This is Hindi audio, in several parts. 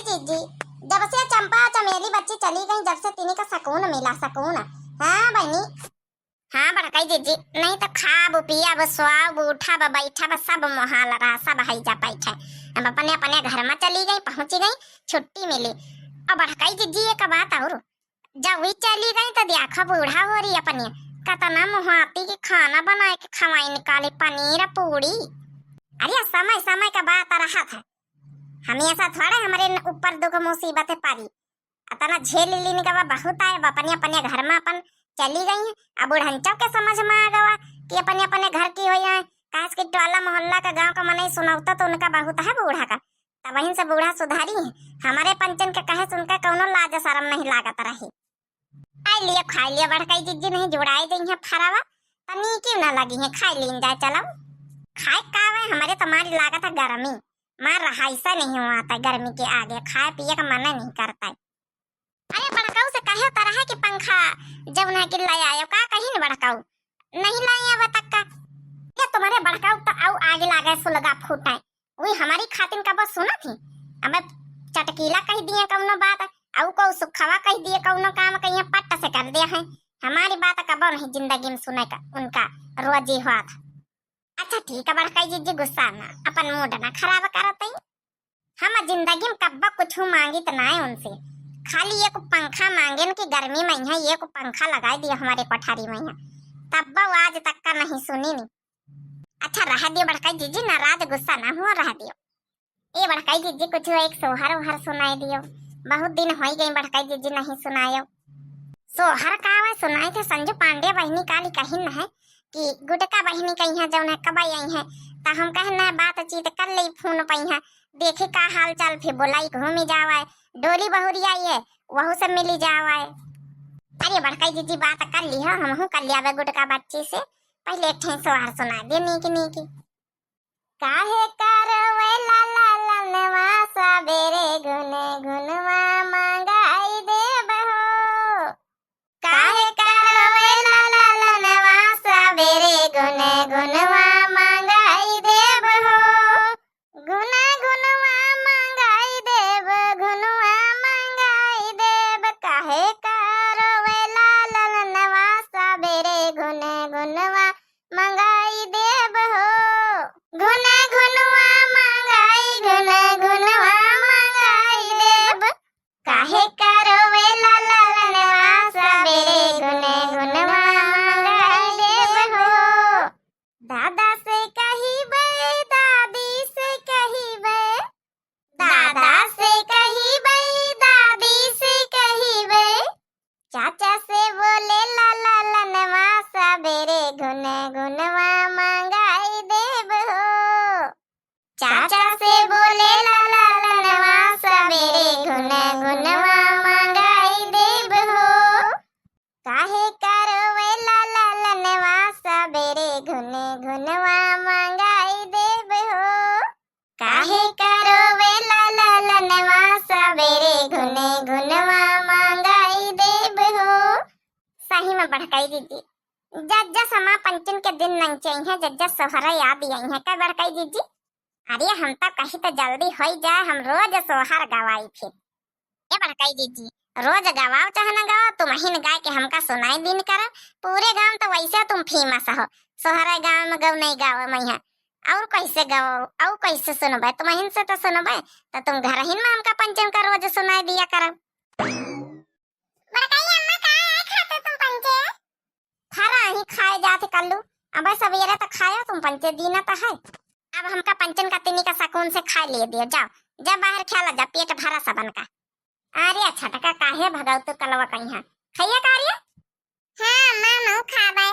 बड़काई जीजी, जब से चंपा चमेली बच्ची चली गई, जब से तिनी का सुकून मिला, सुकून। हाँ बहनी। हाँ बड़काई जीजी, नहीं तो खाब पियाब स्वाब उठाब बैठाब सब मोहाल रहा, सब हैजा बैठे। अब अपने अपने घर में चली गई, पहुंची गई, छुट्टी मिली। अब बड़काई जीजी एक बात और, जब वही चली गई तो देखा बूढ़ा हो रही अपनी कतना मुहाती की खाना बनाए के खवाई निकाले, पनीर पूरी। अरे समय समय का बात रहा था, हमेशा थोड़े हमारे ऊपर दुख मुसीबतें पारी, अतना झेल लेने का बहुत आए। अपने अपने घर में अपन चली गई है। अब बुढ़ंचों के समझ में आ गया कि अपने अपने घर की हो जाए, काश की टोला मोहल्ला का गांव का मन सुनाता तो उनका बहुत है बूढ़ा का, तब वहीं से बूढ़ा सुधारी है। हमारे पंचन के कहे सुनकर कौनो लाज शरम नहीं लागत रही। आई लिए खाई लिया बड़काई जीजी, नहीं जुड़ाई गई है फरावा, तनी क्यों ना लगी है, खाई लीन जाए। चलो खाए कावे, हमारे तुम्हारी लागत है गर्मी, मार रहा ऐसा नहीं हुआ गर्मी के आगे खाए पिए का मन नहीं करता है। अरे बड़काऊ से कहे तरह है कि पंखा जब ना कि लाई आयो का, कहीं न बड़काऊ नहीं लाई अब तक का। ये तुम्हारे बड़काऊ तो आउ आगे लागे सुलगा फूटा है, वही हमारी खातिन का बस सुना थी। अब चटकीला कह दिए कौनो बात, आउ को सुखवा कह दिए कौनो काम, कहीं पट्ट से कर दिया है। हमारी बात कब नहीं जिंदगी में सुने का उनका रोजी हुआ था। अच्छा ठीक है बड़काई जीजी, गुस्सा ना, अपन मूड ना खराब करते ही। हम जिंदगी में कब्बा कुछ मांगी तो ना है उनसे, खाली एक पंखा मांगे न कि गर्मी में है एक पंखा लगा दिया हमारे कोठारी में है, तब आज तक का नहीं सुनी नहीं। अच्छा रह दियो बड़काई जीजी, नाराज गुस्सा ना हुआ, रह दियो। ये बड़काई जीजी कुछ एक सोहर ओहर सुनाई दियो, बहुत दिन हो गई बड़काई जीजी नहीं सुनायो। सोहर का वे सुनाए थे संजू पांडे बहनी काली कही न है कि गुटका बहनी कही है जौन है कब आई है, तो हम कहना बातचीत कर ली फोन पई है, देखे का हाल चाल, फिर बोलाई घूमी जावा, डोली बहुरी आई है वहू से मिली जावा। अरे बड़काई जीजी बात कर ली है, हम कर लिया गुटका बच्ची से, पहले एक ठे सोहर सुना दे नीकी नीकी। काहे करवे ला ला ला नवा सबेरे गुने गुनवा मंगाई दे बहो, काहे करवे ला ला ला नवा सबेरे गुने गुनवा मंगाई दे बहो, गुना गुनवा मंगाई देब, गुनवा मंगाई देब, काहे करवे ला ला ला नवा सबेरे गुने गुनवा मंगाई देब हो, गुना गुनवा मंगाई गुना गुनवा मंगाई देब, काहे करवे ला ला ला नवा सबेरे गुने गुनवा मंगाई देब हो। दादा से कहिबे, दादी से कहिबे, दादा से कहिबे, दादी से कहिबे, चाचा से बोले ला ला ला नवा सबेरे गुने गुनवा मंगाई देब हो, चाचा से बोले ला ला ला नवा सबेरे गुने गुनवा मंगाई देब हो, काहे करवे ला ला ला नवा सबेरे गुने गुनवा मंगाई देब हो, काहे करवे ला ला ला नवा सबेरे गुने गुनवा मंगाई देब हो। सही में बड़काई दीदी, जज्जा समा पंचन के दिन नहीं चाहिए, जज्जा सोहरा याद आई है क्या बड़काई दीदी। अरे हम तो कहीं तो जल्दी हो जाए, हम रोज सोहर गवाई फिर। ये बड़काई दीदी रोज गवाओ चाहे ना गवाओ, तुम ही गाय के हमका सुनाई दिन कर, पूरे गांव तो वैसे तुम फेमस हो, सोहरा गांव में गव नहीं गाओ मैया, और कैसे गाओ और कैसे सुनबे, तुम हिन से तो सुनबे, तो तुम घर हिन में हमका पंचन का रोज सुनाई दिया करो। बड़काई अम्मा का खाते तुम पंचे, खरा ही खाए जाते कल्लू, अब सवेरे तो खायो तुम पंचे दीना तो है, अब हमका पंचन का तिनी का सकून से खा लिए दियो, जाओ जब बाहर खेला जा, पेट भरा सबन का। अरे अच्छा टका काहे भगाओ तो कलवा कहीं है खैया कार्य। हाँ मां नौ खाबे,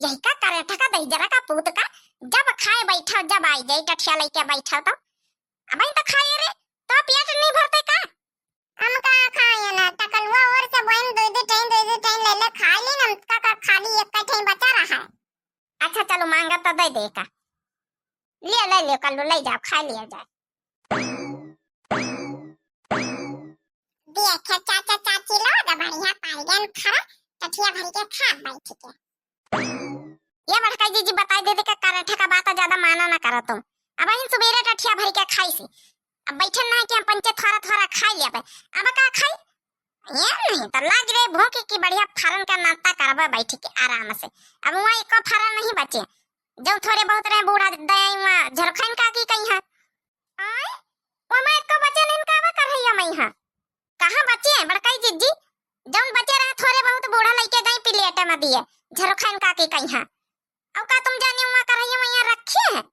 यही का करे ठका दही जरा का पूत का, जब खाए बैठा जब आई जाए टठिया लेके बैठा तो अब तो खाए रे, तो पेट नहीं भरते का। हम का खाए ना टकलवा और से बहन दो टाइम ले ले खा ली ना, का खाली एक का टाइम बचा रहा है। अच्छा चलो मांगा तो दे दे का, ले कल्लू ले जाओ खा लिया जाए। देखे चाचा चाची लो द बढ़िया पाइगन खा टठिया भर के खा बैठ के। ये बड़काई जीजी बताई दे का कराठा का बात ज्यादा माना ना करो तुम, अब इन सुबेरे टठिया भर के खाई सी, अब बैठे ना कि हम पंचे थोड़ा थोड़ा खाई लिया अब का खाई ये नहीं तो लाग रे भूख की बढ़िया फरन का नाश्ता करबा बैठ के आराम से। अब वहाँ एक फरन नहीं बचे जो थोड़े बहुत रहे बूढ़ा दया वहाँ झरखन का की कहीं है आय वो मैं एक बचे नहीं का कर रही है मैं यहाँ कहाँ बचे हैं बड़काई जिज्जी जो बचे रहे थोड़े बहुत बूढ़ा लइके गई प्लेट में दिए झरखन का की कहीं है अब का तुम जाने वहाँ कर रही है वहाँ रखे हैं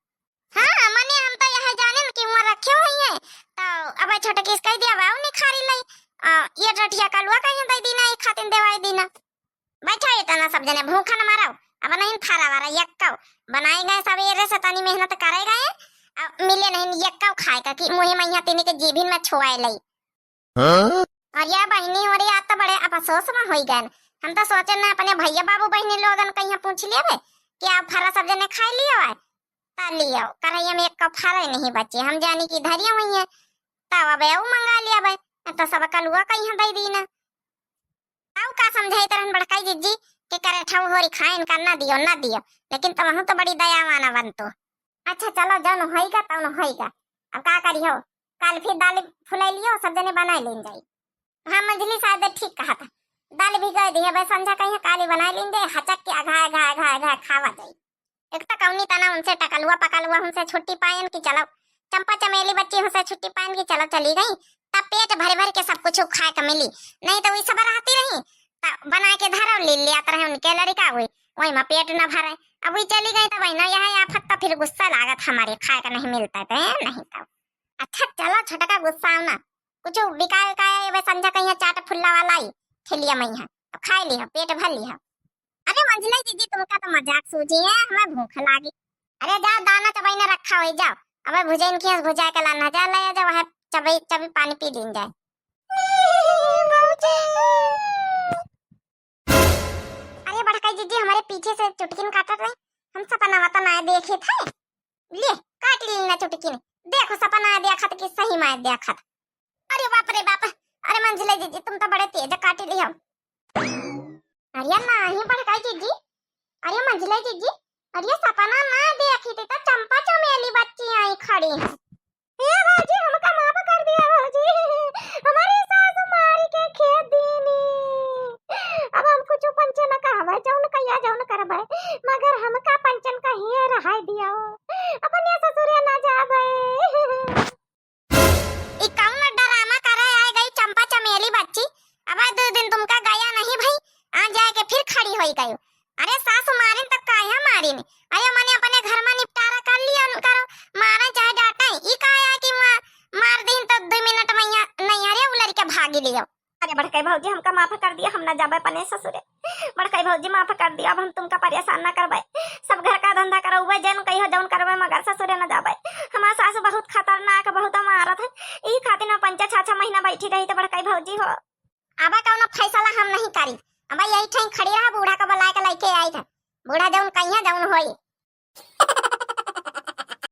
हाँ माने हम तो यह जाने कि वहाँ रखे हुए हैं तो अब छोटे किस कह दिया वाव नहीं खारी लई ये रटिया कलुआ कहीं दे दीना एक खातिन देवाई दीना बैठा है तना सब जने भूखा न मारो अब नहीं थारा वारा यक्का बनाए गए सवेरे से तनी मेहनत करे गए अब मिले नहीं यक्का खाए का कि मुहे मैया तीने के जीभिन में छुआए लई और या बहनी हो रही आज तो बड़े अब अफसोस में होई गए हम तो सोचे ना अपने भैया बाबू बहनी लोगन कहीं पूछ लिए कि आप फरा सब जने खाई लियो है ता लियो करैया में एक कप फरा नहीं बचे हम जानी की धरिया हुई है तब अब वो मंगा लिया भाई तो सब कलुआ कहीं दे दीना ताऊ का समझाई तरहन बड़काई जिज्जी के करे ठव होरी खाइन का ना दियो लेकिन तुम तो बड़ी दया माना बन तो अच्छा चलो जन होइगा तब न होइगा अब का करियो कल फिर दाल फुलाई लियो सब जने बना लेन जाई हां मंजली शायद ठीक कहा था दाल भी गई दी है भाई संझा कहीं काली बना लेन दे हचक के घा खावा जाई एक तो कौनी तना उनसे टकलुआ पकलुआ उनसे छुट्टी पायन की चलो चंपा चमेली बच्ची उनसे छुट्टी पायन की चलो चली गई तब पेट भर भर के सब कुछ खाए का मिली नहीं तो वही सब रहती रही बना के धरो ले लियात रहे उनके लड़का हुई वही में पेट न भरे अब वही चली गई तो बहना यहाँ आफत तो फिर गुस्सा लागत हमारे खाए का नहीं मिलता तो नहीं तो अच्छा चलो छोटा गुस्सा आओ ना कुछ बिका वे संझा कहीं चाट फुल्ला वाला ही ठेलिया मैं यहाँ अब खा लिया पेट भर लिया अरे मंजला दीदी तुमका तो मजाक सूझी है हमें भूख लागी अरे जाओ दाना चबाई ने रखा हो जाओ अब भुजैन की भुजा के लाना जा ले जाओ है चबई चबी पानी पी लीन जाए अरे बड़काई दीदी हमारे पीछे से चुटकिन काटत रही हम सपना वतन आए देखे थे ले काट ली ना चुटकिन देखो सपना आए देखा कि सही में देखा अरे बाप रे बाप अरे मंजला दीदी तुम तो बड़े तेज काट लियो अरे नहीं बड़काई दीदी अरे मंजला दीदी अरे सपना ना देखी थी तो चंपा चमेली बच्ची आई खड़ी है ए बाजी हमका माफ कर दिया बाजी हमारी सास मारी के खेत दीनी अब हम कुछ पंचे न कहबे जौन कहिया जौन करबे मगर हमका पंचन का ही रहाई दिया अपने ससुरे ना जाबे ई कौन ड्रामा करे आ गई चंपा चमेली बच्ची अब 2 दिन तुमका गया नहीं भाई आ जाए के फिर खड़ी होई गई अरे सासू मारिन तक काया मारिन अरे मैंने अपने घर में निपटारा कर लिया करो मारा चाहे डाटा ई काया कि मार दिन तो 2 मिनट में नहीं अरे उलर के भागी लियो अरे बड़काई भौजी हमका माफ कर दिया हम ना जाबे पने ससुरे बड़काई भौजी माफ कर दिया अब हम तुमका परेशान ना करबे सब घर का धंधा करबे जन कहियो जौन करबे मगर ससुरे ना जाबे हमार सासू बहुत खतरनाक बहुत मारत है ई खातिर ना 5-6 महीना बैठी रही तो बड़काई भौजी हो अब कौनो फैसला हम नहीं करी अब यही ठई खड़ी रहा बूढ़ा का बुला के लेके आई था बूढ़ा जौन कहिया जौन होई